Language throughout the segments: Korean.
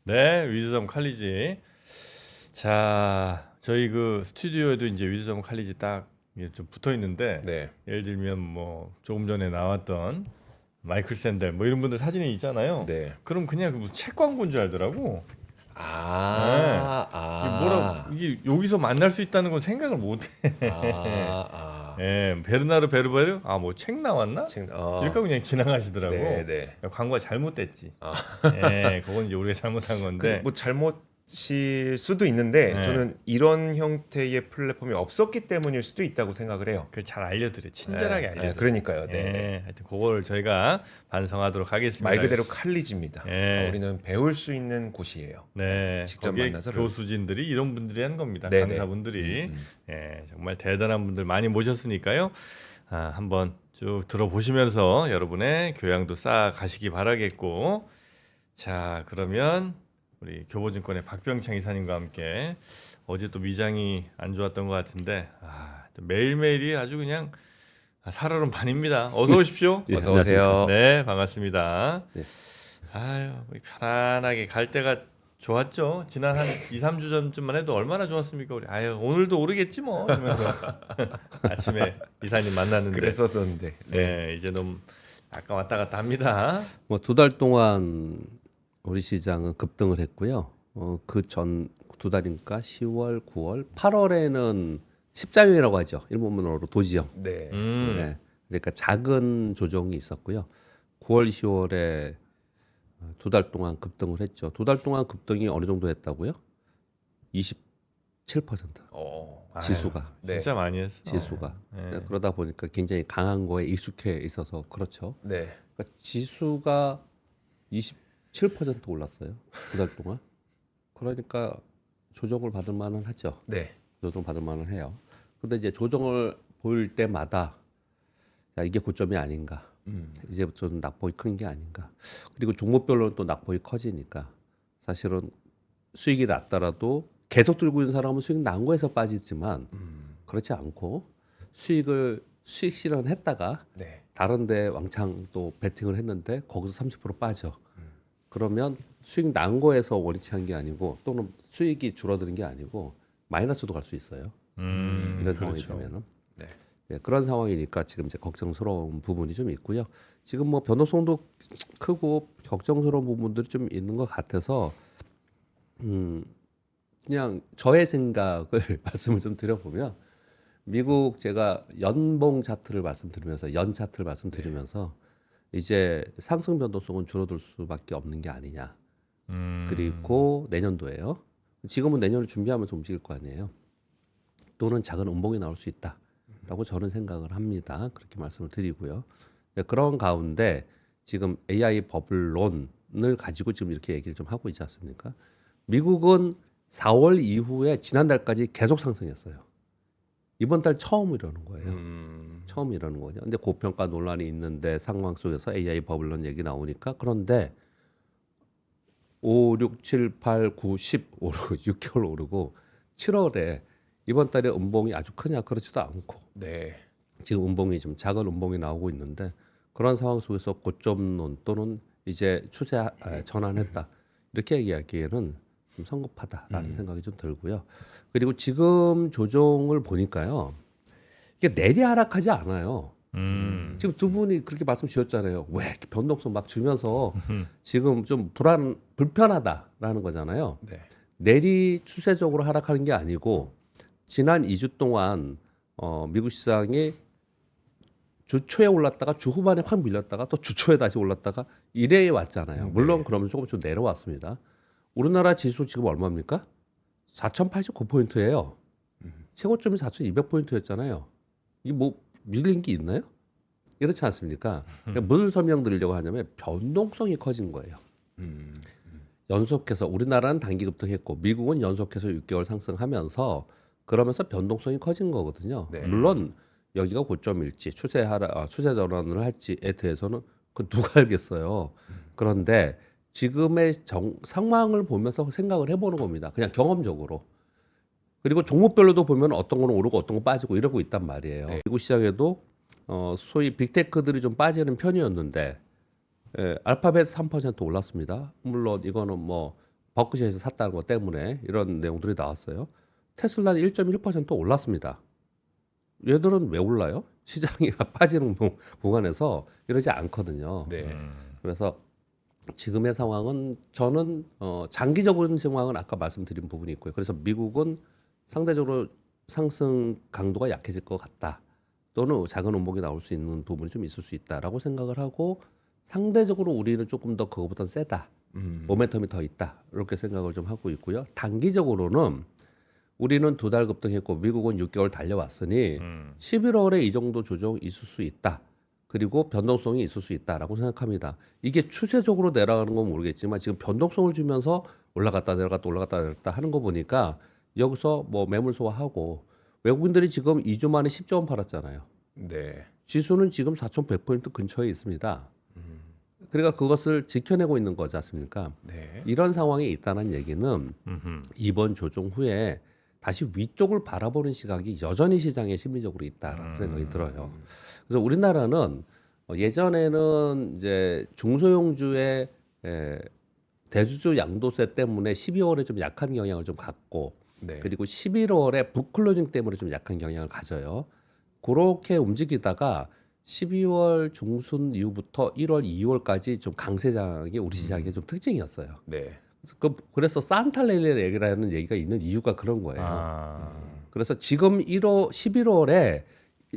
네, 위즈덤 칼리지. 자, 저희 그 스튜디오에도 이제 위즈덤 칼리지 딱 이게 좀 붙어 있는데, 네. 예를 들면 뭐 조금 전에 나왔던 마이클 샌델 뭐 이런 분들 사진이 있잖아요. 네. 그럼 그냥 그 책 광고인 줄 알더라고. 네. 아, 이게 뭐라 아, 이게 여기서 만날 수 있다는 건 생각을 못 해. 아. 예, 베르나르 베르베르? 아, 뭐 책 나왔나? 이렇게 하고 그냥 지나가시더라고. 네, 네. 광고가 잘못됐지. 아. 예, 그건 이제 우리가 잘못한 건데. 뭐 잘못일 수도 있는데 네. 저는 이런 형태의 플랫폼이 없었기 때문일 수도 있다고 생각을 해요. 그걸 잘 알려드려, 친절하게 네, 알려드려. 그러니까요. 네. 예, 하여튼 그걸 저희가 반성하도록 하겠습니다. 말 그대로 칼리지입니다. 예. 우리는 배울 수 있는 곳이에요. 네, 직접 거기에 만나서 교수진들이 이런 분들이 하는 겁니다. 네네. 강사분들이. 예, 정말 대단한 분들 많이 모셨으니까요. 한번 쭉 들어보시면서 여러분의 교양도 쌓아 가시기 바라겠고, 자, 그러면 우리 교보증권의 박병창 이사님과 함께 어제 또 미장이 안 좋았던 것 같은데, 또 매일매일이 아주 그냥 살얼음 반입니다. 어서 오십시오. 예, 어서 오세요. 네, 반갑습니다. 네. 아유, 편안하게 갈 때가 좋았죠. 지난 한 2, 3주 전쯤만 해도 얼마나 좋았습니까, 우리. 아유, 오늘도 오르겠지 뭐 이러면서 아침에 이사님 만났는데. 그랬었는데. 네, 이제 너무 약간 왔다 갔다 합니다. 뭐 두 달 동안 우리 시장은 급등을 했고요. 그 전 두 달이니까 10월, 9월, 8월에는 십자형이라고 하죠. 일본문어로 도지형. 네. 네. 그러니까 작은 조정이 있었고요. 9월, 10월에 두 달 동안 급등을 했죠. 두 달 동안 급등이 어느 정도 했다고요? 27%. 지수가. 네. 진짜 많이 했어. 지수가. 네. 네, 그러다 보니까 굉장히 강한 거에 익숙해 있어서 그렇죠. 네. 그러니까 지수가 27% 올랐어요. 두 달 동안. 그러니까 조정을 받을 만은 하죠. 네. 조정 받을 만은 해요. 근데 이제 조정을 볼 때마다 야, 이게 고점이 아닌가. 이제 좀 낙폭이 큰 게 아닌가. 그리고 종목별로는 또 낙폭이 커지니까 사실은 수익이 낮더라도 계속 들고 있는 사람은 수익 난 거에서 빠지지만 그렇지 않고 수익 실현했다가 네. 다른데 왕창 또 베팅을 했는데 거기서 30% 빠져. 그러면 수익 난 거에서 원위치 한 게 아니고 또는 수익이 줄어드는 게 아니고 마이너스도 갈 수 있어요. 이런 상황이 그렇죠. 되면은. 네. 네, 그런 상황이니까 지금 이제 걱정스러운 부분이 좀 있고요. 지금 뭐 변동성도 크고 걱정스러운 부분들이 좀 있는 것 같아서 그냥 저의 생각을 말씀을 좀 드려보면 미국 제가 연봉 차트를 말씀드리면서 연 차트를 말씀드리면서 이제 상승 변동성은 줄어들 수밖에 없는 게 아니냐. 그리고 내년도에요. 지금은 내년을 준비하면서 움직일 거 아니에요. 또는 작은 음봉이 나올 수 있다라고 저는 생각을 합니다. 그렇게 말씀을 드리고요. 네, 그런 가운데 지금 AI 버블론을 가지고 지금 이렇게 얘기를 좀 하고 있지 않습니까? 미국은 4월 이후에 지난달까지 계속 상승했어요. 이번 달 처음 이러는 거예요. 처음 이러는 거죠. 근데 고평가 논란이 있는데 상황 속에서 AI 버블론 얘기 나오니까 그런데 5, 6, 7, 8, 9, 10 오르고 6개월 오르고 7월에 이번 달에 음봉이 아주 크냐 그렇지도 않고 네. 지금 음봉이 좀 작은 음봉이 나오고 있는데 그런 상황 속에서 고점론 또는 이제 추세 전환했다 이렇게 얘기하기에는 좀 성급하다라는 생각이 좀 들고요. 그리고 지금 조정을 보니까요. 이게 내리 하락하지 않아요. 지금 두 분이 그렇게 말씀 주셨잖아요. 왜 이렇게 변동성 막 주면서 지금 좀 불편하다라는 거잖아요. 네. 내리 추세적으로 하락하는 게 아니고 지난 2주 동안 미국 시장이 주 초에 올랐다가 주 후반에 확 밀렸다가 또 주 초에 다시 올랐다가 이래 왔잖아요. 물론 그러면 조금 좀 내려왔습니다. 우리나라 지수 지금 얼마입니까? 4,089포인트예요. 최고점이 4,200포인트였잖아요. 이게 뭐 밀린 게 있나요? 이렇지 않습니까? 그러니까 뭘 설명드리려고 하냐면 변동성이 커진 거예요. 연속해서 우리나라는 단기 급등했고 미국은 연속해서 6개월 상승하면서 그러면서 변동성이 커진 거거든요. 네. 물론 여기가 고점일지 추세 전환을 할지에 대해서는 그 누가 알겠어요. 그런데 지금의 상황을 보면서 생각을 해보는 겁니다. 그냥 경험적으로. 그리고 종목별로도 보면 어떤 거는 오르고 어떤 거 빠지고 이러고 있단 말이에요. 네. 미국 시장에도 소위 빅테크들이 좀 빠지는 편이었는데 알파벳 3% 올랐습니다. 물론 이거는 뭐 버크셔에서 샀다는 것 때문에 이런 내용들이 나왔어요. 테슬라는 1.1% 올랐습니다. 얘들은 왜 올라요? 시장이 빠지는 구간에서 이러지 않거든요. 네. 그래서 지금의 상황은 저는 장기적인 상황은 아까 말씀드린 부분이 있고요. 그래서 미국은 상대적으로 상승 강도가 약해질 것 같다. 또는 작은 원목이 나올 수 있는 부분이 좀 있을 수 있다라고 생각을 하고 상대적으로 우리는 조금 더 그거보다 세다. 모멘텀이 더 있다. 이렇게 생각을 좀 하고 있고요. 단기적으로는 우리는 2달 급등했고 미국은 6개월 달려왔으니 11월에 이 정도 조정이 있을 수 있다. 그리고 변동성이 있을 수 있다라고 생각합니다. 이게 추세적으로 내려가는 건 모르겠지만 지금 변동성을 주면서 올라갔다 내려갔다 올라갔다 내려갔다 하는 거 보니까 여기서 뭐 매물 소화하고 외국인들이 지금 2주 만에 10조 원 팔았잖아요. 네. 지수는 지금 4,100포인트 근처에 있습니다. 그러니까 그것을 지켜내고 있는 거지 않습니까? 네. 이런 상황에 있다는 얘기는 이번 조정 후에 다시 위쪽을 바라보는 시각이 여전히 시장에 심리적으로 있다라는 생각이 들어요. 그래서 우리나라는 예전에는 이제 중소형주의 대주주 양도세 때문에 12월에 좀 약한 경향을 좀 갖고 네. 그리고 11월에 북클로징 때문에 좀 약한 경향을 가져요. 그렇게 움직이다가 12월 중순 이후부터 1월, 2월까지 좀 강세장이 우리 시장의 좀 특징이었어요. 네. 그래서 산탈레일의 얘기라는 얘기가 있는 이유가 그런 거예요. 아, 그래서 지금 11월에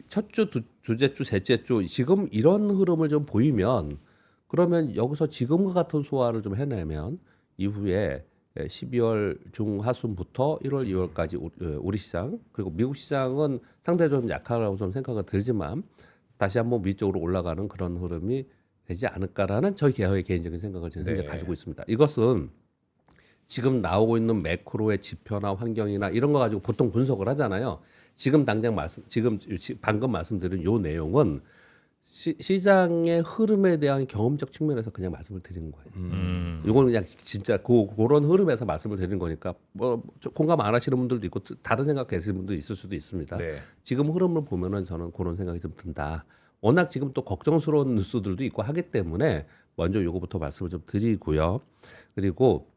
첫 주, 두째 주, 셋째 주 지금 이런 흐름을 좀 보이면 그러면 여기서 지금과 같은 소화를 좀 해내면 이후에 12월 중하순부터 1월, 2월까지 우리 시장 그리고 미국 시장은 상대적으로 좀 약하다고 좀 생각이 들지만 다시 한번 위쪽으로 올라가는 그런 흐름이 되지 않을까라는 저희 개인적인 생각을 저는 현재 네. 가지고 있습니다. 이것은 지금 나오고 있는 매크로의 지표나 환경이나 이런 거 가지고 보통 분석을 하잖아요. 지금 당장 방금 말씀드린 요 내용은 시장의 흐름에 대한 경험적 측면에서 그냥 말씀을 드리는 거예요. 이거는 그냥 진짜 그런 흐름에서 말씀을 드리는 거니까 뭐 공감 안 하시는 분들도 있고 다른 생각 계시는 분도 있을 수도 있습니다. 네. 지금 흐름을 보면은 저는 그런 생각이 좀 든다. 워낙 지금 또 걱정스러운 뉴스들도 있고 하기 때문에 먼저 요거부터 말씀을 좀 드리고요. 그리고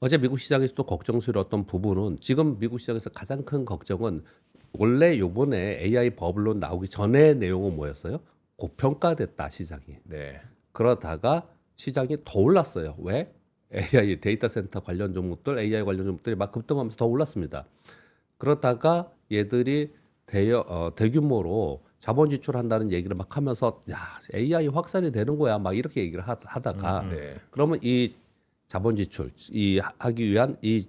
어제 미국 시장에서 또 걱정스러웠던 부분은 지금 미국 시장에서 가장 큰 걱정은 원래 요번에 AI 버블론 나오기 전에 내용은 뭐였어요? 고평가됐다 시장이. 네. 그러다가 시장이 더 올랐어요. 왜? AI 데이터 센터 관련 종목들, AI 관련 종목들이 막 급등하면서 더 올랐습니다. 그러다가 얘들이 대규모로 자본 지출한다는 얘기를 막 하면서 야 AI 확산이 되는 거야 막 이렇게 얘기를 하다가 네. 그러면 이 자본 지출 하기 위한 이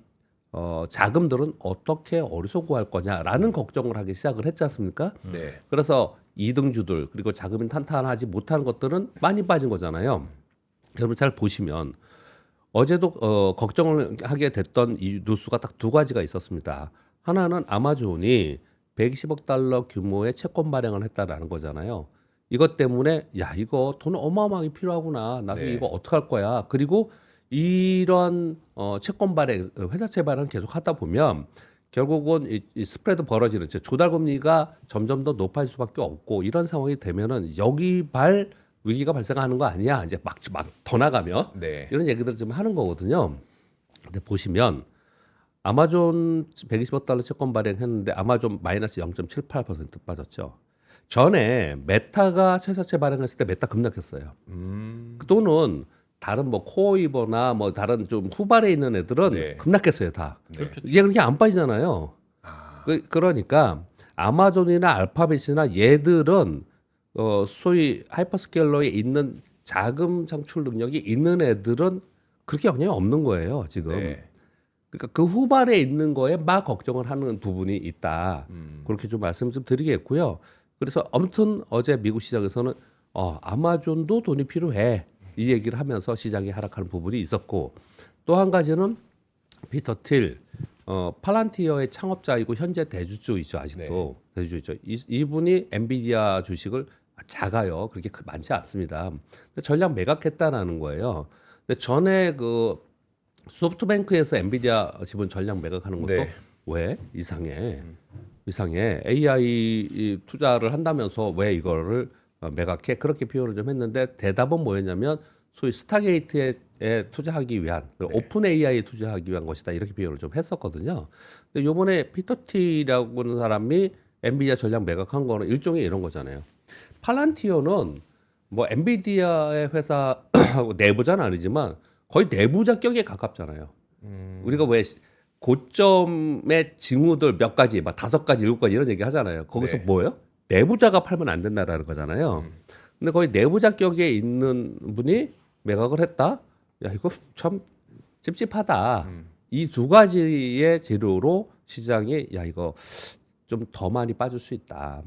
자금들은 어떻게 어디서 구할 거냐라는 걱정을 하기 시작을 했지 않습니까? 네. 그래서 2등주들 그리고 자금이 탄탄하지 못한 것들은 많이 빠진 거잖아요. 여러분 잘 보시면 어제도 걱정을 하게 됐던 이 뉴스가 딱 2가지가 있었습니다. 하나는 아마존이 120억 달러 규모의 채권 발행을 했다라는 거잖아요. 이것 때문에 야 이거 돈 어마어마하게 필요하구나. 나중에 네. 이거 어떡할 거야. 그리고 이런 채권 발행, 회사채 발행 계속 하다 보면 결국은 이 스프레드 벌어지는 조달금리가 점점 더 높아질 수밖에 없고 이런 상황이 되면은 여기 위기가 발생하는 거 아니야? 이제 막 더 나가면 네. 이런 얘기들을 좀 하는 거거든요. 근데 보시면 아마존 120억 달러 채권 발행했는데 아마존 마이너스 0.78% 빠졌죠. 전에 메타가 회사채 발행했을 때 메타 급락했어요. 또는 다른 뭐 코어이버나 뭐 다른 좀 후발에 있는 애들은 네. 급락했어요 다. 네. 이게 그렇게 안 빠지잖아요. 그러니까 아마존이나 알파벳이나 얘들은 소위 하이퍼스케일러에 있는 자금 창출 능력이 있는 애들은 그렇게 영향이 없는 거예요 지금. 네. 그러니까 그 후발에 있는 거에 막 걱정을 하는 부분이 있다. 그렇게 좀 말씀 좀 드리겠고요. 그래서 아무튼 어제 미국 시장에서는 아마존도 돈이 필요해. 이 얘기를 하면서 시장이 하락하는 부분이 있었고 또 한 가지는 피터 틸 팔란티어의 창업자이고 현재 대주주이죠 아직도 대주주이죠. 이분이 엔비디아 주식을 작아요. 그렇게 많지 않습니다. 근데 전량 매각했다라는 거예요. 근데 전에 그 소프트뱅크에서 엔비디아 지분 전량 매각하는 것도 네. 왜 이상해 AI 투자를 한다면서 왜 이거를 매각해 그렇게 표현을 좀 했는데 대답은 뭐였냐면 소위 스타게이트의 투자하기 위한 네. 오픈 AI에 투자하기 위한 것이다 이렇게 비교를 좀 했었거든요. 근데 요번에 피터 T라고 하는 사람이 엔비디아 전략 매각한 거는 일종의 이런 거잖아요. 팔란티어는 뭐 엔비디아의 회사 내부자는 아니지만 거의 내부자격에 가깝잖아요. 우리가 왜 고점의 징후들 몇 가지, 막 5가지, 7가지 이런 얘기 하잖아요. 거기서 네. 뭐예요? 내부자가 팔면 안 된다라는 거잖아요. 근데 거의 내부자격에 있는 분이 매각을 했다? 야, 이거 참 찝찝하다. 이 두 가지의 재료로 시장이 야, 이거 좀 더 많이 빠질 수 있다.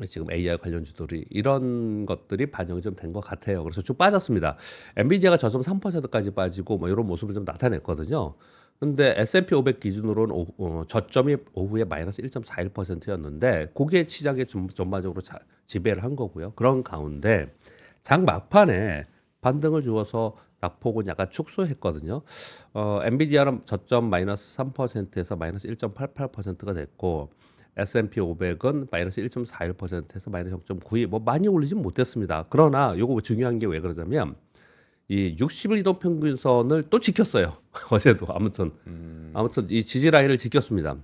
지금 AI 관련주들이 이런 것들이 반영이 좀 된 것 같아요. 그래서 쭉 빠졌습니다. 엔비디아가 저점 3%까지 빠지고 뭐 이런 모습을 좀 나타냈거든요. 근데 S&P 500 기준으로는 저점이 오후에 마이너스 1.41%였는데 그게 시장에 전반적으로 지배를 한 거고요. 그런 가운데 장 막판에 반등을 주어서 낙폭은 약간 축소했거든요. 엔비디아는 저점 마이너스 3%에서 마이너스 1.88%가 됐고 S&P 500은 마이너스 1.41%에서 마이너스 0.92 뭐 많이 올리진 못했습니다. 그러나 요거 중요한 게 왜 그러냐면 이 60일 이동 평균선을 또 지켰어요. 어제도 아무튼 이 지지 라인을 지켰습니다.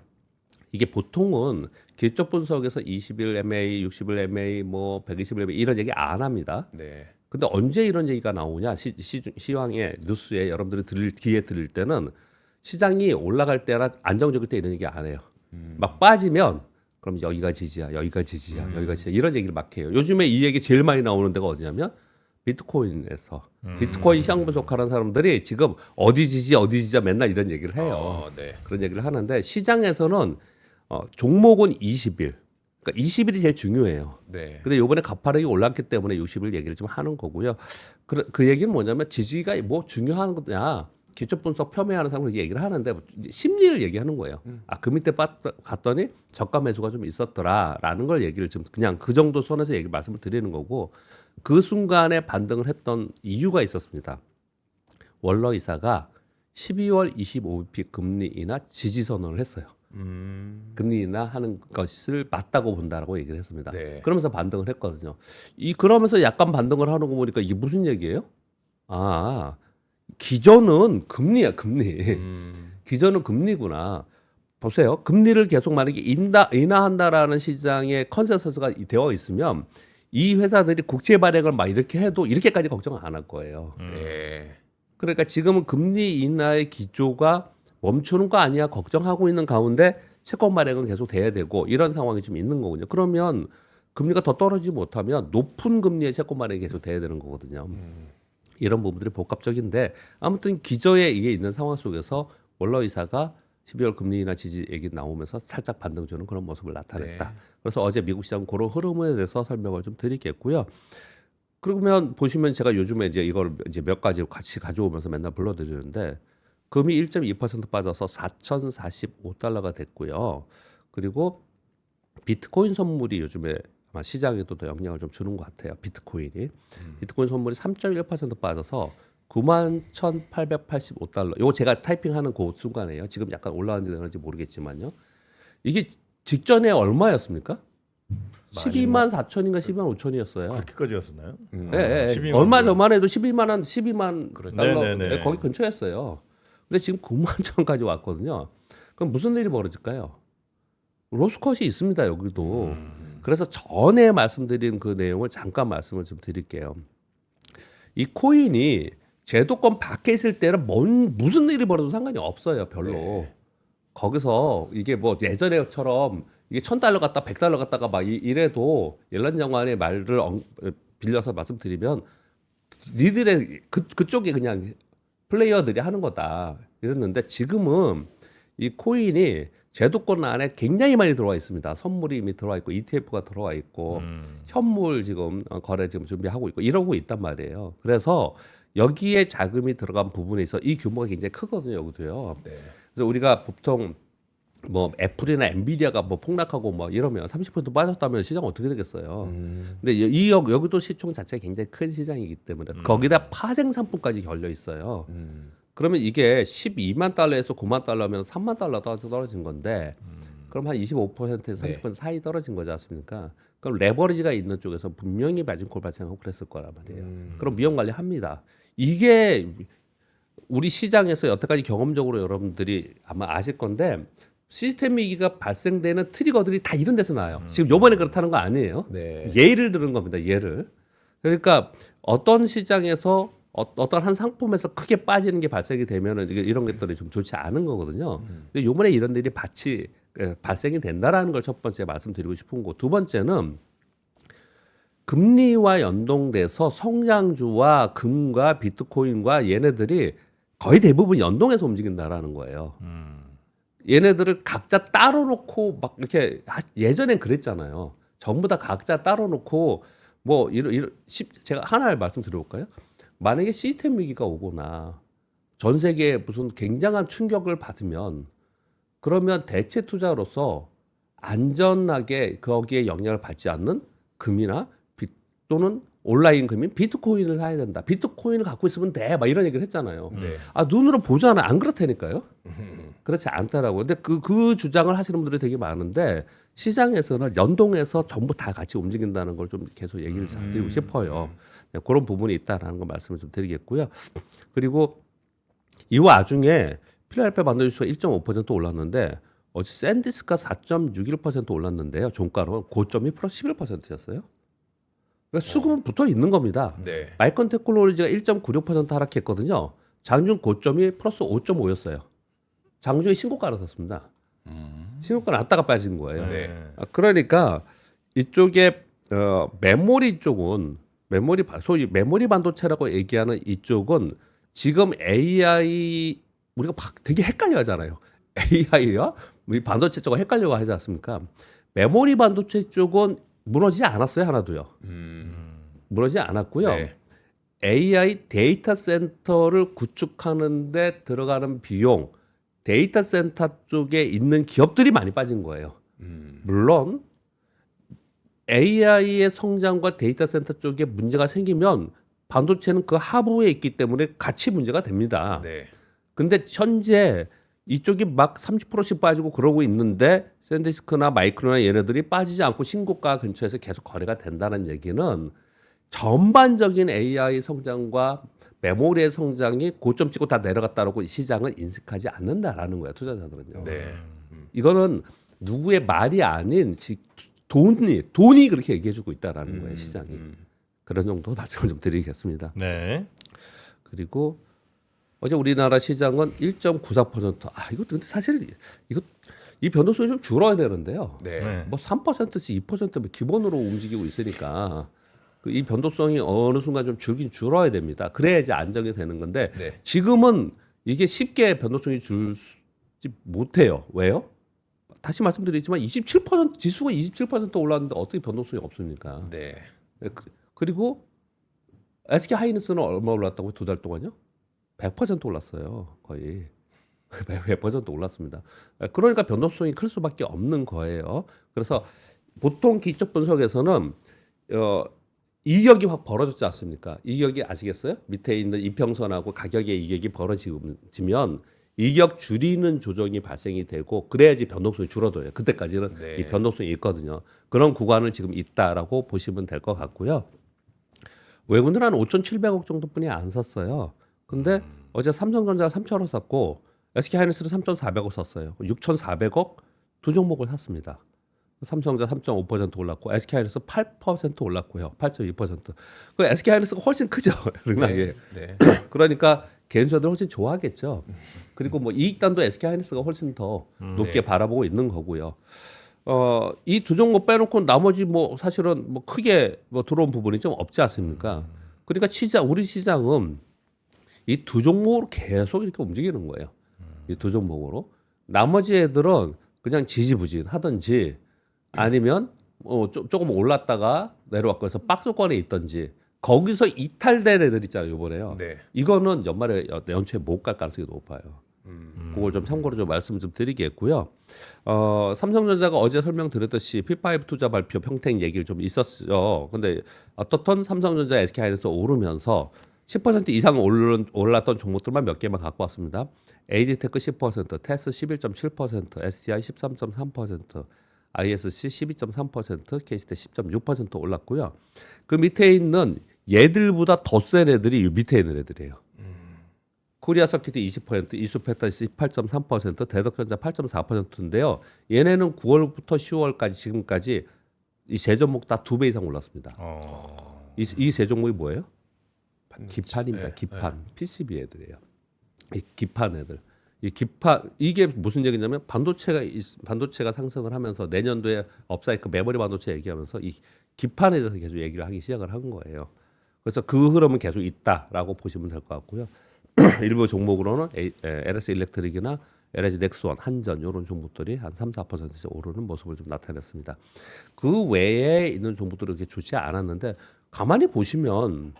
이게 보통은 기초 분석에서 20일 MA, 60일 MA, 뭐 120일 MA 이런 얘기 안 합니다. 네. 근데 언제 이런 얘기가 나오냐? 시황의 뉴스에 여러분들이 기회 들릴 때는 시장이 올라갈 때나 안정적일 때 이런 얘기 안 해요. 막 빠지면 그럼 여기가 지지야, 여기가 지지야, 여기가 지지야 이런 얘기를 막 해요. 요즘에 이 얘기 제일 많이 나오는 데가 어디냐면 비트코인에서 비트코인 시장 분석하는 사람들이 지금 어디 지지야 맨날 이런 얘기를 해요. 네. 그런 얘기를 하는데 시장에서는 종목은 20일, 그러니까 20일이 제일 중요해요. 네. 근데 요번에 가파르게 올랐기 때문에 60일 얘기를 좀 하는 거고요. 그 얘기는 뭐냐면 지지가 뭐 중요한 거냐. 기초 분석 폄훼하는 사람들 얘기를 하는데 이제 심리를 얘기하는 거예요. 그 밑에 갔더니 저가 매수가 좀 있었더라라는 걸 얘기를 좀 그냥 그 정도 선에서 말씀을 드리는 거고 그 순간에 반등을 했던 이유가 있었습니다. 월러 이사가 12월 25일피 금리 인하 지지 선언을 했어요. 금리 인하하는 것을 맞다고 본다라고 얘기를 했습니다. 네. 그러면서 반등을 했거든요. 그러면서 약간 반등을 하는 거 보니까 이게 무슨 얘기예요? 기존은 금리야, 금리. 기존은 금리구나. 보세요. 금리를 계속 만약에 인하한다라는 시장의 컨센서스가 되어 있으면 이 회사들이 국채 발행을 막 이렇게 해도 이렇게까지 걱정 안 할 거예요. 네. 그러니까 지금은 금리 인하의 기조가 멈추는 거 아니야 걱정하고 있는 가운데 채권 발행은 계속 돼야 되고 이런 상황이 좀 있는 거군요. 그러면 금리가 더 떨어지지 못하면 높은 금리의 채권 발행이 계속 돼야 되는 거거든요. 이런 부분들이 복합적인데 아무튼 기저에 이게 있는 상황 속에서 월러 이사가 12월 금리 인하 지지 얘기 나오면서 살짝 반등 주는 그런 모습을 나타냈다. 네. 그래서 어제 미국 시장 그런 흐름에 대해서 설명을 좀 드리겠고요. 그러면 보시면 제가 요즘에 이제 이걸 이제 몇 가지 같이 가져오면서 맨날 불러드리는데 금이 1.2% 빠져서 4,045달러가 됐고요. 그리고 비트코인 선물이 요즘에 아마 시장에도 더 영향을 좀 주는 것 같아요. 비트코인이. 비트코인 선물이 3.1% 빠져서 91,885달러. 이거 제가 타이핑하는 그 순간이에요. 지금 약간 올라왔는지 내렸는지 모르겠지만요. 이게 직전에 얼마였습니까? 12만 4천인가 12만 5천이었어요. 그렇게까지 갔었나요? 예, 12만 얼마 불. 전만 해도 12만 그렇죠. 달러 네네네. 거기 근처였어요. 근데 지금 9만 천까지 왔거든요. 그럼 무슨 일이 벌어질까요? 로스컷이 있습니다, 여기도. 그래서 전에 말씀드린 그 내용을 잠깐 말씀을 좀 드릴게요. 이 코인이 제도권 밖에 있을 때는 무슨 일이 벌어도 상관이 없어요, 별로. 네. 거기서 이게 뭐 예전에처럼 이게 $1,000 갔다 100달러 갔다가 막 이래도 옐런 장관의 말을 빌려서 말씀드리면 니들의 그쪽에 그냥 플레이어들이 하는 거다 이랬는데 지금은 이 코인이 제도권 안에 굉장히 많이 들어와 있습니다. 선물이 이미 들어와 있고 ETF가 들어와 있고 현물 지금 거래 지금 준비하고 있고 이러고 있단 말이에요. 그래서 여기에 자금이 들어간 부분에 있어 이 규모가 굉장히 크거든요. 여기도요. 네. 그래서 우리가 보통 뭐 애플이나 엔비디아가 뭐 폭락하고 뭐 이러면 30% 빠졌다면 시장 어떻게 되겠어요. 근데 여기도 시총 자체가 굉장히 큰 시장이기 때문에 거기다 파생 상품까지 걸려 있어요. 그러면 이게 12만 달러에서 9만 달러면 3만 달러 떨어진 건데 그럼 한 25%에서 30% 사이 떨어진 거지 않습니까? 그럼 레버리지가 있는 쪽에서 분명히 마진콜 발생하고 그랬을 거란 말이에요. 그럼 위험 관리 합니다. 이게 우리 시장에서 여태까지 경험적으로 여러분들이 아마 아실 건데 시스템 위기가 발생되는 트리거들이 다 이런 데서 나와요. 지금 요번에 그렇다는 거 아니에요. 네. 예를 들은 겁니다. 예를. 그러니까 어떤 시장에서 어떤 한 상품에서 크게 빠지는 게 발생이 되면은 이런 것들이 좀 좋지 않은 거거든요. 근데 요번에 이런 일이 발생이 된다라는 걸 첫 번째 말씀드리고 싶은 거고, 두 번째는 금리와 연동돼서 성장주와 금과 비트코인과 얘네들이 거의 대부분 연동해서 움직인다라는 거예요. 얘네들을 각자 따로 놓고 막 이렇게 예전엔 그랬잖아요. 전부 다 각자 따로 놓고 뭐 제가 하나를 말씀드려볼까요? 만약에 시스템 위기가 오거나 전 세계에 무슨 굉장한 충격을 받으면 그러면 대체 투자로서 안전하게 거기에 영향을 받지 않는 금이나 또는 온라인 금인 비트코인을 사야 된다. 비트코인을 갖고 있으면 돼. 막 이런 얘기를 했잖아요. 네. 아, 눈으로 보잖아. 안 그렇다니까요. 그렇지 않더라고요. 근데 그 주장을 하시는 분들이 되게 많은데 시장에서는 연동해서 전부 다 같이 움직인다는 걸 좀 계속 얘기를 드리고 싶어요. 네, 그런 부분이 있다라는 거 말씀을 좀 드리겠고요. 그리고 이 와중에 필라델피아 반도체 지수가 1.5% 올랐는데 어제 샌디스가 4.61% 올랐는데요. 종가로는 고점이 플러스 11%였어요. 그러니까 수급은 붙어 있는 겁니다. 네. 마이크론 테크놀로지가 1.96% 하락했거든요. 장중 고점이 플러스 5.5였어요. 장중에 신고가를 샀습니다. 신고가 났다가 빠진 거예요. 네. 그러니까 이쪽에 메모리 쪽은 소위 메모리 반도체라고 얘기하는 이쪽은 지금 AI 우리가 되게 헷갈려 하잖아요. AI와 우리 반도체 쪽과 헷갈려고 하지 않습니까? 메모리 반도체 쪽은 무너지지 않았어요. 하나도요. 무너지지 않았고요. 네. AI 데이터 센터를 구축하는 데 들어가는 비용, 데이터 센터 쪽에 있는 기업들이 많이 빠진 거예요. 물론 AI의 성장과 데이터 센터 쪽에 문제가 생기면 반도체는 그 하부에 있기 때문에 같이 문제가 됩니다. 네. 근데 현재 이쪽이 막 30%씩 빠지고 그러고 있는데 샌디스크나 마이크로나 얘네들이 빠지지 않고 신고가 근처에서 계속 거래가 된다는 얘기는 전반적인 AI 성장과 메모리의 성장이 고점 찍고 다 내려갔다라고 시장은 인식하지 않는다라는 거예요. 투자자들은요. 네. 이거는 누구의 말이 아닌 돈이 그렇게 얘기해주고 있다라는 거예요. 시장이. 그런 정도 말씀을 좀 드리겠습니다. 네. 그리고 어제 우리나라 시장은 1.94%. 아, 이거 근데 사실 이 변동성이 좀 줄어야 되는데요. 네. 네. 뭐 3%씩 2% 기본으로 움직이고 있으니까 이 변동성이 어느 순간 좀 줄어야 됩니다. 그래야지 안정이 되는 건데 네. 지금은 이게 쉽게 변동성이 줄지 못해요. 왜요? 다시 말씀드리지만 27% 지수가 27% 올랐는데 어떻게 변동성이 없습니까? 네. 그리고 SK 하이닉스는 얼마 올랐다고요? 2달 동안요? 100% 올랐어요. 거의 100% 올랐습니다. 그러니까 변동성이 클 수밖에 없는 거예요. 그래서 보통 기적 분석에서는 이격이 확 벌어졌지 않습니까? 이격이 아시겠어요? 밑에 있는 이평선하고 가격의 이격이 벌어지면 이격 줄이는 조정이 발생이 되고 그래야지 변동성이 줄어들어요. 그때까지는 네. 이 변동성이 있거든요. 그런 구간을 지금 있다라고 보시면 될 것 같고요. 외국인은 한 5,700억 정도뿐이 안 샀어요. 근데 어제 삼성전자 3,000원 샀고 SK하이닉스를 3,400억 샀어요. 6,400억 두 종목을 샀습니다. 삼성전자 3.5% 올랐고 SK하이닉스 8% 올랐고요. 8.2%. 그 SK하이닉스가 훨씬 크죠. 네. 네. 그러니까 개인주들 훨씬 좋아하겠죠. 그리고 뭐 이익단도 SK하이닉스가 훨씬 더 높게 네. 바라보고 있는 거고요. 이 두 종목 빼놓고 나머지 뭐 사실은 뭐 크게 뭐 들어온 부분이 좀 없지 않습니까? 그러니까 우리 시장은 이 두 종목으로 계속 이렇게 움직이는 거예요. 이 두 종목으로. 나머지 애들은 그냥 지지부진 하든지 아니면 조금 올랐다가 내려왔고 해서 박스권에 있든지 거기서 이탈된 애들 있잖아요. 이번에요. 네. 이거는 연초에 못 갈 가능성이 높아요. 그걸 좀 참고로 좀 말씀 좀 드리겠고요. 삼성전자가 어제 설명드렸듯이 P5 투자 발표 평택 얘기를 좀 있었어요. 근데 어떻든 삼성전자, SK하이닉스 오르면서 10% 이상 올랐던 종목들만 몇 개만 갖고 왔습니다. AD테크 10%, 테스 11.7%, SDI 13.3%, ISC 12.3%, KCT 10.6% 올랐고요. 그 밑에 있는 얘들보다 더 센 애들이 이 밑에 있는 애들이에요. 코리아 서킷이 20%, 이수페탈스 18.3%, 대덕전자 8.4%인데요. 얘네는 9월부터 10월까지 지금까지 이 세 종목 다 2배 이상 올랐습니다. 이 세 종목이 뭐예요? 기판입니다. 네, 기판. PCB 애들이에요. 이 기판 애들. 이 기판 이게 무슨 얘기냐면 반도체가 상승을 하면서 내년도에 업사이클 메모리 반도체 얘기하면서 이 기판에 대해서 계속 얘기를 하기 시작을 한 거예요. 그래서 그 흐름은 계속 있다라고 보시면 될 것 같고요. 일부 종목으로는 LS 일렉트릭이나 LG 넥스원, 한전 이런 종목들이 한 3, 4%씩 오르는 모습을 좀 나타냈습니다. 그 외에 있는 종목들은 그렇게 좋지 않았는데 가만히 보시면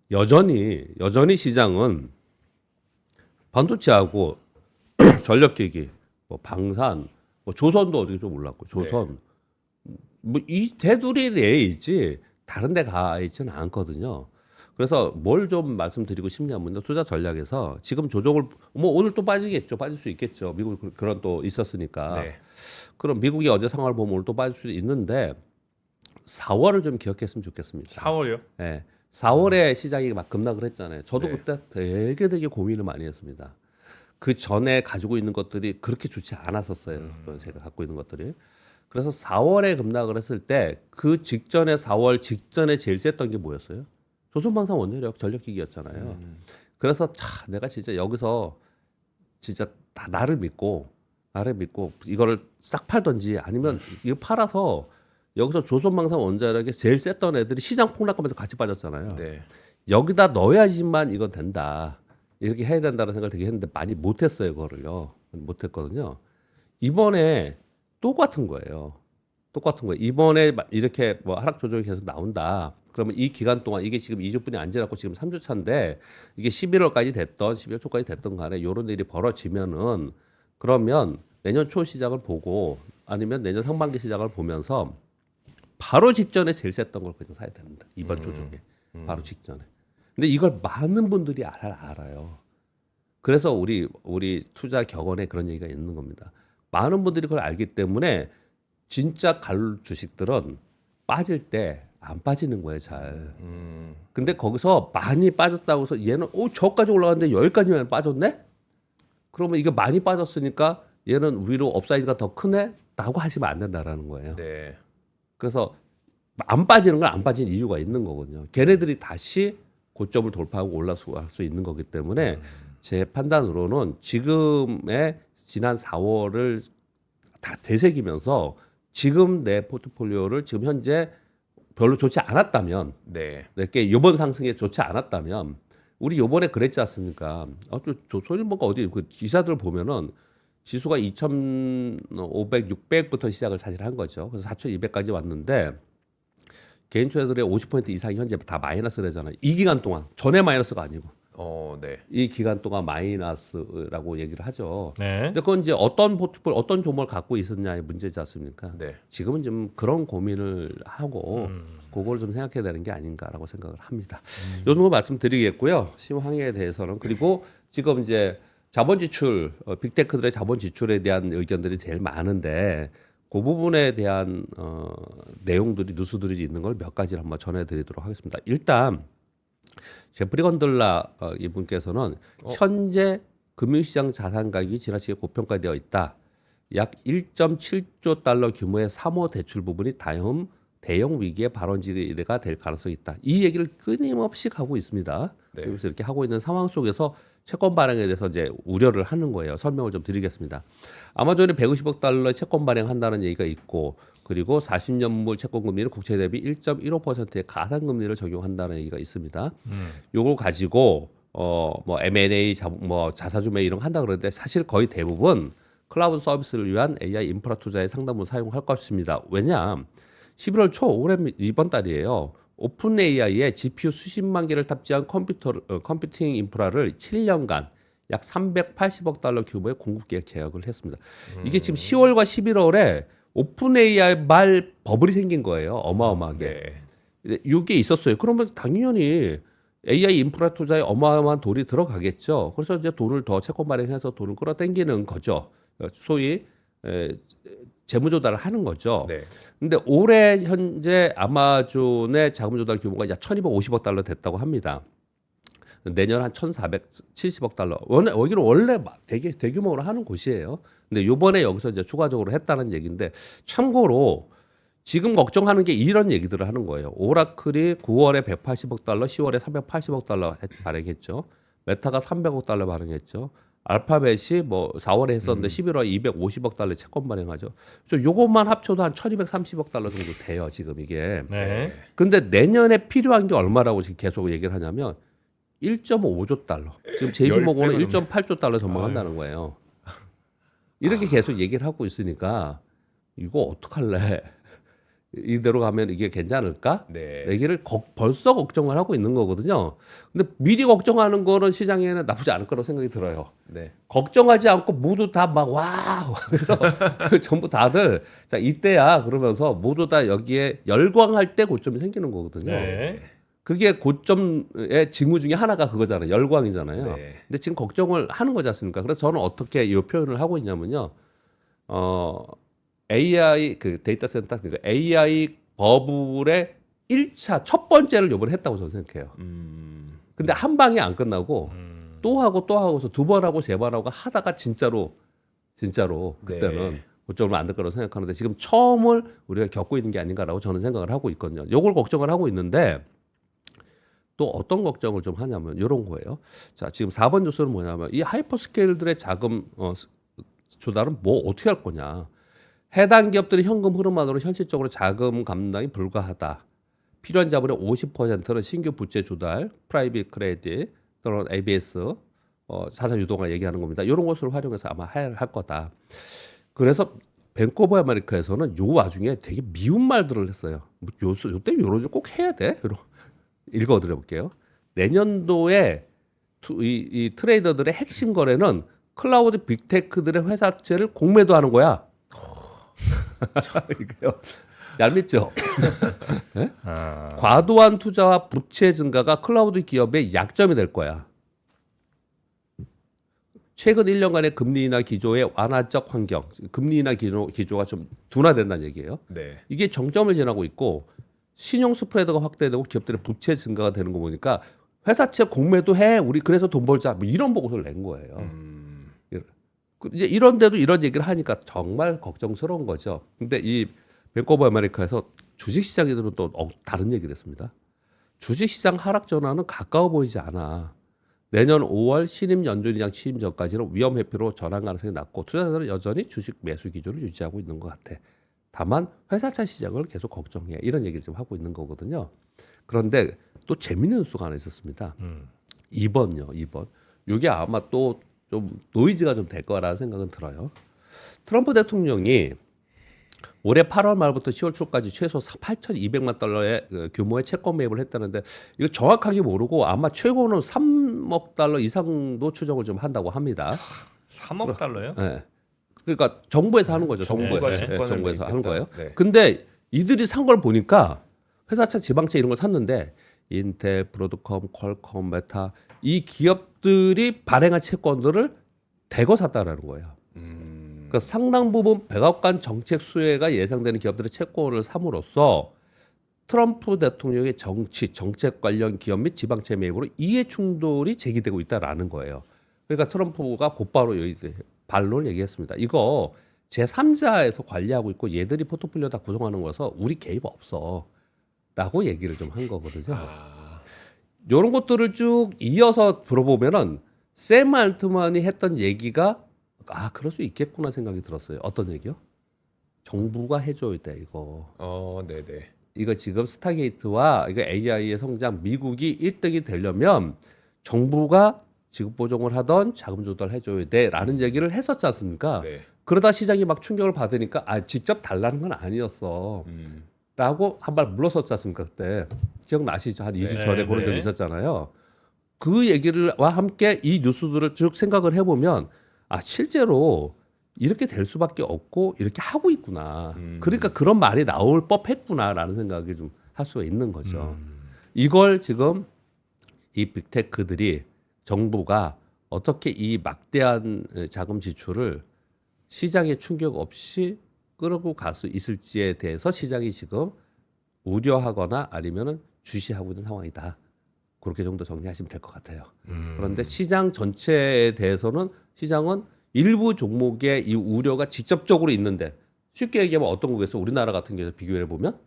여전히 시장은 반도체하고 전력기기, 뭐 방산, 뭐 조선도 어저께 좀 올랐고 조선 뭐 이 대두리 내에 있지 다른 데 가 있지는 않거든요. 그래서 뭘 좀 말씀드리고 싶냐면요. 투자 전략에서 지금 조정을 뭐 오늘 또 빠지겠죠. 빠질 수 있겠죠. 미국 그런 또 있었으니까. 네. 그럼 미국이 어제 상황을 보면 오늘 또 빠질 수도 있는데 4월을 좀 기억했으면 좋겠습니다. 4월이요? 네. 4월에 시장이 막 급락을 했잖아요. 저도 네. 그때 되게 고민을 많이 했습니다. 그 전에 가지고 있는 것들이 그렇게 좋지 않았었어요. 제가 갖고 있는 것들이. 그래서 4월에 급락을 했을 때 그 직전에 4월 직전에 제일 셌던 게 뭐였어요? 조선방산 원자력 전력기기였잖아요. 그래서 내가 진짜 여기서 진짜 다 나를 믿고 이거를 싹 팔던지 아니면 이거 팔아서 여기서 조선방산 원자력에 제일 셌던 애들이 시장 폭락하면서 같이 빠졌잖아요. 네. 여기다 넣어야지만 이건 된다. 이렇게 해야 된다는 생각을 되게 했는데 많이 못했어요. 그거를요. 못했거든요. 이번에 똑같은 거예요. 이번에 이렇게 뭐 하락 조정이 계속 나온다. 그러면 이 기간 동안 이게 지금 2주뿐이 안 지났고 지금 3주 차인데 이게 11월까지 됐던 12월 초까지 됐던 간에 이런 일이 벌어지면은 그러면 내년 초 시장을 보고 아니면 내년 상반기 시장을 보면서 바로 직전에 제일 셌던 걸 그냥 사야 됩니다. 이번 조정에. 바로 직전에. 근데 이걸 많은 분들이 알아요. 그래서 우리 투자 격언에 그런 얘기가 있는 겁니다. 많은 분들이 그걸 알기 때문에 진짜 갈 주식들은 빠질 때 안 빠지는 거예요, 잘. 근데 거기서 많이 빠졌다고 해서 얘는 저까지 올라갔는데 여기까지만 빠졌네? 그러면 이게 많이 빠졌으니까 얘는 위로 업사이드가 더 크네? 라고 하시면 안 된다라는 거예요. 네. 그래서 안 빠지는 건 안 빠진 이유가 있는 거거든요. 걔네들이 다시 고점을 돌파하고 올라갈 수 있는 거기 때문에 제 판단으로는 지금의 지난 4월을 다 되새기면서 지금 내 포트폴리오를 지금 현재 별로 좋지 않았다면 네. 내게 이번 상승에 좋지 않았다면 우리 요번에 그랬지 않습니까? 조선일보가 어디 그 기사들 보면은 지수가 2,500, 600부터 시작을 사실 한 거죠. 그래서 4,200까지 왔는데 개인 투자들의 50% 이상이 현재 다 마이너스래잖아요. 이 기간 동안 전에 마이너스가 아니고 네. 이 기간 동안 마이너스라고 얘기를 하죠. 네. 근데 그건 이제 어떤 포트폴 어떤 종목을 갖고 있었냐의 문제지 않습니까? 네. 지금은 좀 그런 고민을 하고 그걸 좀 생각해야 되는 게 아닌가라고 생각을 합니다. 요 정도 말씀드리겠고요. 신황에 대해서는 그리고 지금 이제 자본 지출 빅테크들의 자본 지출에 대한 의견들이 제일 많은데 그 부분에 대한 내용들이 뉴스들이 있는 걸 몇 가지를 한번 전해드리도록 하겠습니다. 일단 제프리 건들라 이분께서는 현재 금융시장 자산 가격이 지나치게 고평가되어 있다. 약 1.7조 달러 규모의 사모 대출 부분이 다음 대형 위기의 발원지대가 될 가능성이 있다. 이 얘기를 끊임없이 하고 있습니다. 네. 그래서 이렇게 하고 있는 상황 속에서 채권 발행에 대해서 이제 우려를 하는 거예요. 설명을 좀 드리겠습니다. 아마존이 150억 달러의 채권 발행한다는 얘기가 있고 그리고 40년물 채권 금리를 국채 대비 1.15%의 가상 금리를 적용한다는 얘기가 있습니다. 요걸 가지고 뭐 M&A 자사주 매입 이런 거 한다 그러는데 사실 거의 대부분 클라우드 서비스를 위한 AI 인프라 투자에 상당부 사용할 것입니다. 왜냐? 11월 초 올해 이번 달이에요. 오픈 AI에 GPU 수십만 개를 탑재한 컴퓨팅 인프라를 7년간 약 380억 달러 규모의 공급 계약을 했습니다. 이게 지금 10월과 11월에 오픈 AI 말 버블이 생긴 거예요. 어마어마하게. 네. 이게 있었어요. 그러면 당연히 AI 인프라 투자에 어마어마한 돈이 들어가겠죠. 그래서 이제 돈을 더 채권 발행해서 돈을 끌어당기는 거죠. 소위 재무 조달을 하는 거죠. 네. 근데 올해 현재 아마존의 자금 조달 규모가 약 1,250억 달러 됐다고 합니다. 내년 한 1,470억 달러. 여기는 원래 되게 대규모로 하는 곳이에요. 근데 요번에 여기서 이제 추가적으로 했다는 얘기인데 참고로 지금 걱정하는 게 이런 얘기들을 하는 거예요. 오라클이 9월에 180억 달러, 10월에 380억 달러 발행했죠. 메타가 300억 달러 발행했죠. 알파벳이 뭐 4월에 했었는데 11월에 250억 달러 채권 발행하죠. 그래서 요것만 합쳐도 한 1,230억 달러 정도 돼요. 지금 이게. 네. 근데 내년에 필요한 게 얼마라고 지금 계속 얘기를 하냐면 1.5조 달러. 지금 JP모건은 10배 1.8조 달러 전망한다는 거예요. 이렇게 계속 얘기를 하고 있으니까 이거 어떡할래? 이대로 가면 이게 괜찮을까? 네. 얘기를 벌써 걱정을 하고 있는 거거든요. 근데 미리 걱정하는 거는 시장에는 나쁘지 않을 거라고 생각이 들어요. 네. 걱정하지 않고 모두 다 막 와. 그래서 전부 다들 자 이때야 그러면서 모두 다 여기에 열광할 때 고점이 생기는 거거든요. 네. 그게 고점의 징후 중에 하나가 그거잖아요. 열광이잖아요. 네. 근데 지금 걱정을 하는 거지 않습니까? 그래서 저는 어떻게 이 표현을 하고 있냐면요. AI 그 데이터 센터 그 AI 버블의 1차 첫 번째를 요번에 했다고 저는 생각해요. 근데 한 방에 안 끝나고 또 하고 또 하고서 두 번 하고 세 번 하고 하다가 진짜로 그때는 네. 고점을 안 될 거라고 생각하는데 지금 처음을 우리가 겪고 있는 게 아닌가라고 저는 생각을 하고 있거든요. 요걸 걱정을 하고 있는데 또 어떤 걱정을 좀 하냐면 이런 거예요. 자, 지금 4번 뉴스는 뭐냐면 이 하이퍼스케일들의 자금 조달은 뭐 어떻게 할 거냐. 해당 기업들의 현금 흐름만으로 현실적으로 자금 감당이 불가하다. 필요한 자본의 50%는 신규 부채 조달, 프라이빗 크레딧 또는 ABS, 자산 유동화 얘기하는 겁니다. 이런 것을 활용해서 아마 할 거다. 그래서 뱅크 오브 아메리카에서는 요 와중에 되게 미운 말들을 했어요. 요때 요런 꼭 해야 돼? 읽어드려 볼게요. 내년도에 이 트레이더들의 핵심 거래는 클라우드 빅테크들의 회사채를 공매도하는 거야. 이게요. 얄밉죠. 네? 과도한 투자와 부채 증가가 클라우드 기업의 약점이 될 거야. 최근 1년간의 금리 인하 기조의 완화적 환경, 금리 인하 기조가 좀 둔화된다는 얘기예요. 네. 이게 정점을 지나고 있고 신용 스프레드가 확대되고 기업들의 부채 증가가 되는 거 보니까 회사채 공매도 해. 우리 그래서 돈 벌자. 뭐 이런 보고서를 낸 거예요. 이제 이런데도 이런 얘기를 하니까 정말 걱정스러운 거죠. 근데 이 뱅크 오브 아메리카에서 주식시장에서는 또 다른 얘기를 했습니다. 주식시장 하락 전환은 가까워 보이지 않아. 내년 5월 신임 연준의장 취임 전까지는 위험 회피로 전환 가능성이 낮고 투자자들은 여전히 주식 매수 기조를 유지하고 있는 것 같아. 다만 회사차 시장을 계속 걱정해. 이런 얘기를 지금 하고 있는 거거든요. 그런데 또 재밌는 뉴스가 하나 있었습니다. 2번요. 2번. 이게 아마 또 좀 노이즈가 좀 될 거라는 생각은 들어요. 트럼프 대통령이 올해 8월 말부터 10월 초까지 최소 8,200만 달러의 규모의 채권 매입을 했다는데 이거 정확하게 모르고 아마 최고는 3억 달러 이상도 추정을 좀 한다고 합니다. 3억 달러요? 네. 그러니까 정부에서 하는 거죠. 정부가 네, 채권을 정부에서 하는 거예요. 네. 근데 이들이 산 걸 보니까 회사차, 지방차 이런 걸 샀는데 인텔, 브로드컴, 퀄컴, 메타 이 기업들이 발행한 채권들을 대거 샀다라는 거예요. 그러니까 상당 부분 백악관 정책 수혜가 예상되는 기업들의 채권을 삼으로써 트럼프 대통령의 정책 관련 기업 및 지방채 매입으로 이해 충돌이 제기되고 있다라는 거예요. 그러니까 트럼프가 곧바로 반론을 얘기했습니다. 이거 제3자에서 관리하고 있고 얘들이 포트폴리오 다 구성하는 거라서 우리 개입 없어. 라고 얘기를 좀 한 거거든요. 이런 것들을 쭉 이어서 들어보면은 샘 알트만이 했던 얘기가 그럴 수 있겠구나 생각이 들었어요. 어떤 얘기요? 정부가 해줘야 돼 이거. 네네. 이거 지금 스타게이트와 이거 AI의 성장 미국이 1등이 되려면 정부가 지급 보정을 하던 자금 조달 해줘야 돼라는 얘기를 했었지 않습니까? 네. 그러다 시장이 막 충격을 받으니까 직접 달라는 건 아니었어. 라고 한 발 물러섰지 않습니까? 그때 기억나시죠? 한 2주 전에 그런 적이 있었잖아요. 그 얘기와 함께 이 뉴스들을 쭉 생각을 해보면 실제로 이렇게 될 수밖에 없고 이렇게 하고 있구나. 그러니까 그런 말이 나올 법했구나라는 생각이 좀 할 수가 있는 거죠. 이걸 지금 이 빅테크들이 정부가 어떻게 이 막대한 자금 지출을 시장에 충격 없이 끌고 갈 수 있을지에 대해서 시장이 지금 우려하거나 아니면은 주시하고 있는 상황이다. 그렇게 정도 정리하시면 될 것 같아요. 그런데 시장 전체에 대해서는 시장은 일부 종목의 이 우려가 직접적으로 있는데 쉽게 얘기하면 어떤 거겠어? 우리나라 같은 경우에서 비교해 보면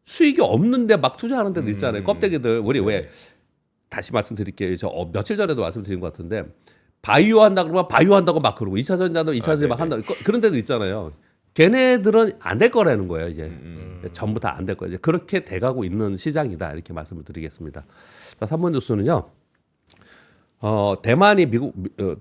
수익이 없는데 막 투자하는 데도 있잖아요. 껍데기들 우리 왜 다시 말씀드릴게요. 저 며칠 전에도 말씀드린 것 같은데 바이오 한다 그러면 바이오 한다고 막 그러고 2차 전지한다고 2차 전지 막 한다 그런 데도 있잖아요. 걔네들은 안 될 거라는 거예요. 이제 전부 다 안 될 거예요. 이제 그렇게 돼가고 있는 시장이다 이렇게 말씀을 드리겠습니다. 자, 3번 뉴스는요.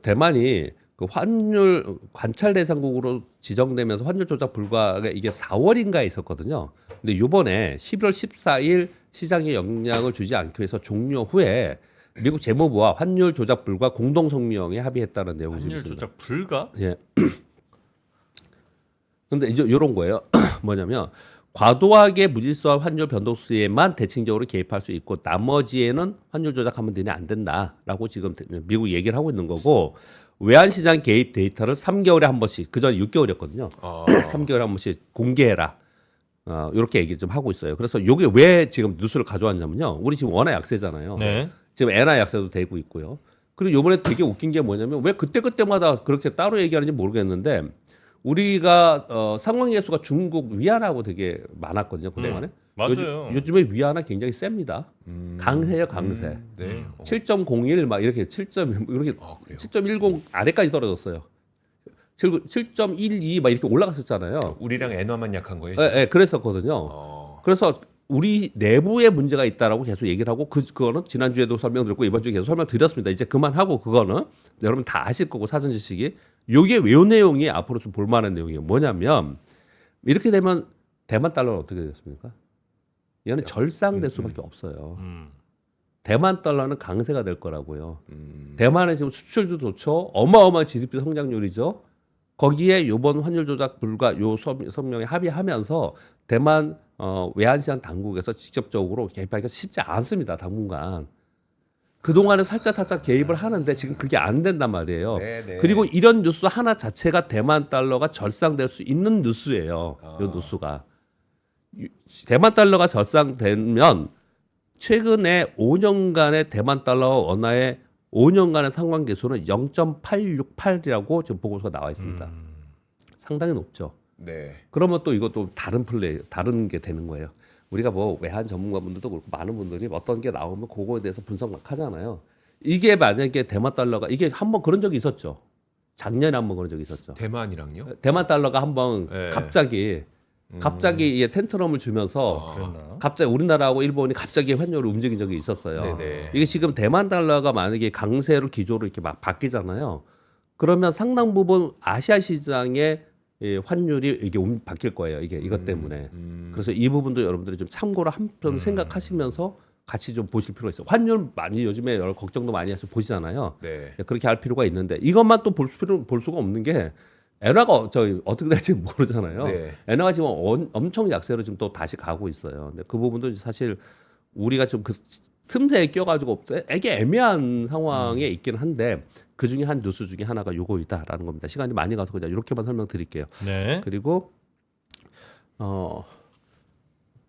대만이 그 환율 관찰 대상국으로 지정되면서 환율 조작 불가가 이게 4월인가에 있었거든요. 근데 이번에 11월 14일 시장에 영향을 주지 않기 위해서 종료 후에 미국 재무부와 환율 조작 불가 공동 성명에 합의했다는 내용이 환율 있습니다. 조작 불가? 예. 근데 이제 이런 거예요. 뭐냐면 과도하게 무질서한 환율 변동수에만 대칭적으로 개입할 수 있고 나머지에는 환율 조작하면 되냐 안 된다라고 지금 미국 얘기를 하고 있는 거고 외환시장 개입 데이터를 3개월에 한 번씩 그전 6개월이었거든요. 3개월에 한 번씩 공개해라. 이렇게 얘기 좀 하고 있어요. 그래서 이게 왜 지금 뉴스를 가져왔냐면요. 우리 지금 원화 약세잖아요. 네. 지금 엔화 약세도 되고 있고요. 그리고 이번에 되게 웃긴 게 뭐냐면 왜 그때마다 그렇게 따로 얘기하는지 모르겠는데 우리가 상황예수가 중국 위안하고 되게 많았거든요. 그동안에. 맞아요. 요즘에 위안화 굉장히 셉니다. 강세예요, 강세. 네. 7.01 막 이렇게 7점 이렇게 그래요? 7.10 아래까지 떨어졌어요. 7.12 막 이렇게 올라갔었잖아요. 우리랑 엔화만 약한 거예요? 예, 그랬었거든요. 그래서 우리 내부에 문제가 있다라고 계속 얘기를 하고 그거는 지난주에도 설명드렸고 이번 주에 계속 설명드렸습니다. 이제 그만하고 그거는 여러분 다 아실 거고 사전 지식이 요게 요 내용이 앞으로 좀 볼만한 내용이에요. 뭐냐면 이렇게 되면 대만 달러는 어떻게 되겠습니까? 얘는 절상될 수밖에 없어요. 대만 달러는 강세가 될 거라고요. 대만의 지금 수출도 좋죠. 어마어마한 GDP 성장률이죠. 거기에 이번 환율 조작 불가 요 성명에 합의하면서 대만 외환시장 당국에서 직접적으로 개입하기가 쉽지 않습니다. 당분간. 그동안은 살짝 개입을 하는데 지금 그게 안 된단 말이에요. 네. 그리고 이런 뉴스 하나 자체가 대만 달러가 절상될 수 있는 뉴스예요. 이 뉴스가. 대만 달러가 절상되면 최근에 5년간의 대만 달러와 원화의 5년간의 상관계수는 0.868이라고 지금 보고서가 나와 있습니다. 상당히 높죠. 네. 그러면 또 이것도 다른 게 되는 거예요. 우리가 뭐 외환 전문가분들도 그렇고 많은 분들이 어떤 게 나오면 그거에 대해서 분석 막 하잖아요. 이게 만약에 대만 달러가 이게 한번 그런 적이 있었죠. 작년에 한번 그런 적이 있었죠. 대만이랑요? 대만 달러가 한번 네. 갑자기 이게 텐트럼을 주면서 그랬나? 갑자기 우리나라하고 일본이 갑자기 환율을 움직인 적이 있었어요. 네네. 이게 지금 대만 달러가 만약에 강세로 기조로 이렇게 막 바뀌잖아요. 그러면 상당 부분 아시아 시장의 환율이 이게 바뀔 거예요. 이것 때문에. 그래서 이 부분도 여러분들이 좀 참고로 한편 생각하시면서 같이 좀 보실 필요가 있어요. 환율 많이 요즘에 여러 걱정도 많이 해서 보시잖아요. 네. 그렇게 할 필요가 있는데 이것만 또 볼 수가 없는 게 엔화가 어떻게 될지 모르잖아요. 네. 엔화가 지금 엄청 약세로 지금 또 다시 가고 있어요. 근데 그 부분도 사실 우리가 좀 그 틈새에 껴가지고 되게 애매한 상황에 있기는 한데 그 중에 한 뉴스 중에 하나가 요거이다라는 겁니다. 시간이 많이 가서 그냥 이렇게만 설명드릴게요. 네. 그리고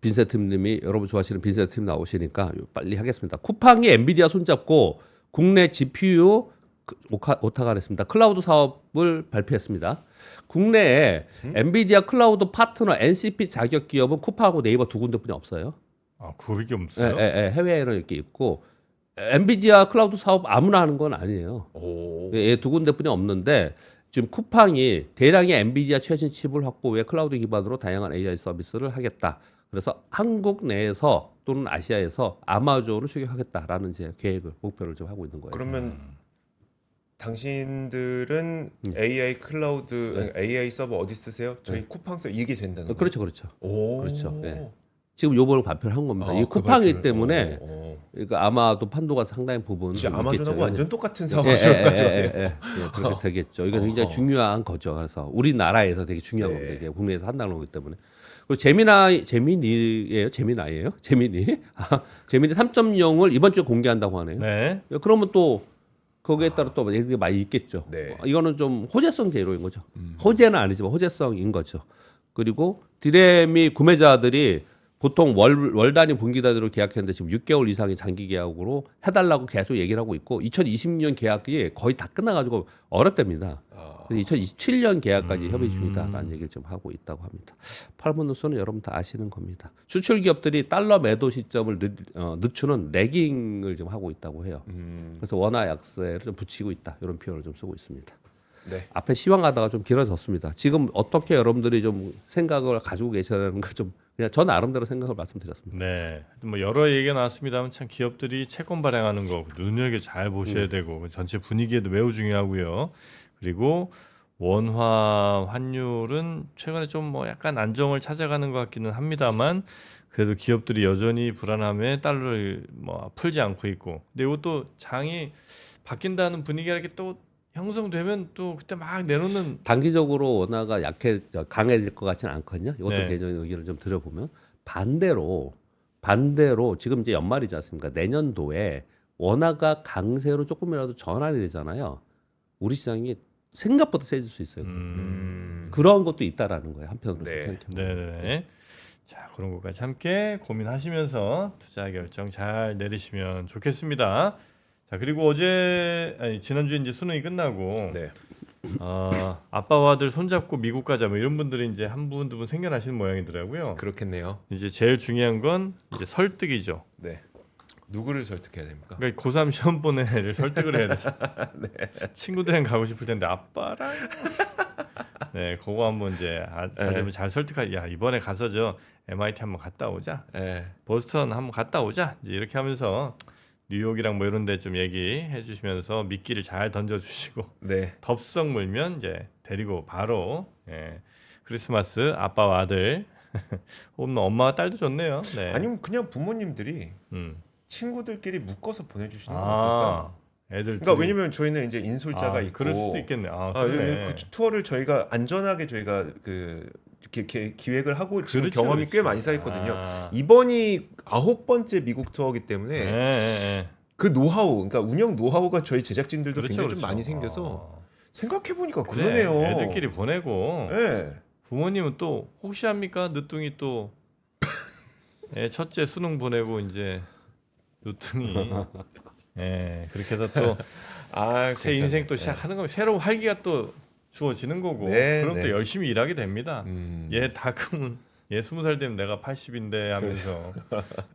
빈센트님이 여러분 좋아하시는 빈센트님 나오시니까 빨리 하겠습니다. 쿠팡이 엔비디아 손잡고 국내 GPU 오타가냈습니다. 클라우드 사업을 발표했습니다. 국내에 엔비디아 클라우드 파트너 NCP 자격 기업은 쿠팡하고 네이버 두 군데뿐이 없어요. 아, 그거밖에 없어요? 해외에는 이렇게 있고 엔비디아 클라우드 사업 아무나 하는 건 아니에요. 오. 두 군데뿐이 없는데 지금 쿠팡이 대량의 엔비디아 최신 칩을 확보해 클라우드 기반으로 다양한 AI 서비스를 하겠다. 그래서 한국 내에서 또는 아시아에서 아마존을 추격하겠다라는 제 계획을 목표를 좀 하고 있는 거예요. 그러면 당신들은 AI 클라우드, AI 서버 어디 쓰세요? 저희 쿠팡 서 이게 된다는 거예요? 그렇죠. 오. 그렇죠. 예. 지금 요번을 발표를 한 겁니다. 이 그 쿠팡이기 발표를. 때문에 오. 그러니까 아마도 판도가 상당히 부분 진짜 좀 있겠죠. 아마존하고 완전 똑같은 예, 상황을 가지고 그렇게 되겠죠. 이게 굉장히 중요한 거죠. 그래서 우리나라에서 되게 중요한 네. 겁니다. 이게 국내에서 한다는 거기 때문에. 그리고 제미나이예요? 제미니? 제미니 3.0을 이번 주에 공개한다고 하네요. 네. 그러면 또 거기에 따라 또 얘기가 많이 있겠죠. 네. 이거는 좀 호재성 제로인 거죠. 호재는 아니지만 호재성인 거죠. 그리고 디램이 구매자들이 보통 월 단위 분기 단위로 계약했는데 지금 6개월 이상의 장기 계약으로 해달라고 계속 얘기를 하고 있고 2026년 계약이 거의 다 끝나가지고 어렵답니다. 그래서 2027년 계약까지 협의 중이다라는 얘기를 좀 하고 있다고 합니다. 팔문누스는 여러분 다 아시는 겁니다. 수출 기업들이 달러 매도 시점을 늦추는 레깅을 좀 하고 있다고 해요. 그래서 원화 약세를 좀 붙이고 있다 이런 표현을 좀 쓰고 있습니다. 네. 앞에 시황하다가 좀 길어졌습니다. 지금 어떻게 여러분들이 좀 생각을 가지고 계시는 걸 좀 그냥 전 나름대로 생각을 말씀드렸습니다. 네, 뭐 여러 얘기가 나왔습니다만 참 기업들이 채권 발행하는 거 눈여겨 잘 보셔야 되고 전체 분위기에도 매우 중요하고요. 그리고 원화 환율은 최근에 좀 뭐 약간 안정을 찾아가는 것 같기는 합니다만 그래도 기업들이 여전히 불안함에 달러를 뭐 풀지 않고 있고 근데 이것도 장이 바뀐다는 분위기가 이렇게 또 형성되면 또 그때 막 내놓는 단기적으로 원화가 강해질 것 같지는 않거든요. 이것도 네. 개인적인 의견을 좀 드려보면 반대로 지금 이제 연말이지 않습니까? 내년도에 원화가 강세로 조금이라도 전환이 되잖아요. 우리 시장이 생각보다 세질 수 있어요. 그런 것도 있다라는 거예요. 한편으로 네. 생각해보면. 네네. 자 그런 것까지 함께 고민하시면서 투자 결정 잘 내리시면 좋겠습니다. 자 그리고 지난주에 이제 수능이 끝나고 네. 아빠와 아들 손잡고 미국 가자 뭐 이런 분들이 이제 한 분 두 분 생겨나시는 모양이더라고요. 그렇겠네요. 이제 제일 중요한 건 이제 설득이죠. 네. 누구를 설득해야 됩니까? 그러니까 고3 시험 보는 애를 설득을 해야 되죠. 친구들이랑 가고 싶을 텐데 아빠랑 네 그거 한번 이제 자제분 잘 야 이번에 가서 저 MIT 한번 갔다 오자. 네. 보스턴 한번 갔다 오자. 이제 이렇게 하면서 뉴욕이랑 뭐 이런 데 좀 얘기해 주시면서 미끼를 잘 던져 주시고 네. 덥석 물면 이제 데리고 바로 크리스마스 아빠와 아들 혹은 엄마와 딸도 좋네요. 네. 아니면 그냥 부모님들이 음. 친구들끼리 묶어서 보내주시는 건 어떨까요? 애들 그러니까 왜냐면 저희는 이제 인솔자가 있고 그럴 수도 있겠네. 그러네. 그 투어를 저희가 안전하게 저희가 기획을 하고 지금 그렇죠, 경험이 꽤 그렇죠. 많이 쌓였거든요. 이번이 9번째 미국 투어이기 때문에 네. 그 노하우, 그러니까 운영 노하우가 저희 제작진들도 그렇죠, 굉장히 그렇죠. 좀 많이 생겨서 생각해 보니까 그래, 그러네요. 애들끼리 보내고 네. 부모님은 또 혹시 합니까? 늦둥이 또 첫째 수능 보내고 이제 늦둥이 그렇게 해서 또 새 인생 또 시작하는 거면 새로운 활기가 또 주어지는 거고 네, 그럼 네. 또 열심히 일하게 됩니다. 얘 다 크면 얘 20살 되면 내가 80인데 하면서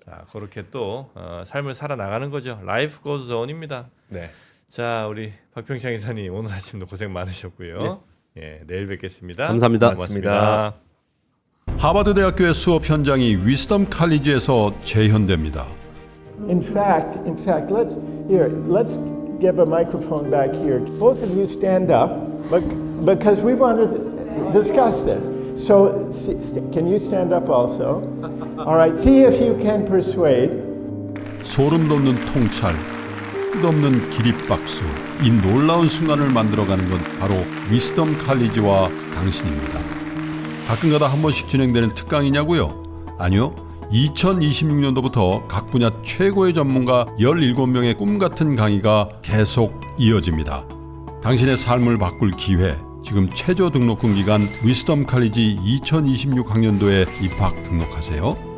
자, 그렇게 또 삶을 살아 나가는 거죠. Life goes on입니다. 네. 자, 우리 박병창 이사님 오늘 아침도 고생 많으셨고요. 내일 뵙겠습니다. 감사합니다. 고맙습니다. 하버드 대학교의 수업 현장이 위스덤 칼리지에서 재현됩니다. In fact, let's give a microphone back here. Both of you stand up, because we want to discuss this. So, can you stand up also? All right. See if you can persuade. 소름 돋는 통찰, 끝없는 기립박수, 이 놀라운 순간을 만들어가는 건 바로 위스덤 칼리지와 당신입니다. 가끔가다 한 번씩 진행되는 특강이냐고요? 아니요. 2026년도부터 각 분야 최고의 전문가 17명의 꿈같은 강의가 계속 이어집니다. 당신의 삶을 바꿀 기회, 지금 최저 등록금 기간 위스덤 칼리지 2026 학년도에 입학 등록하세요.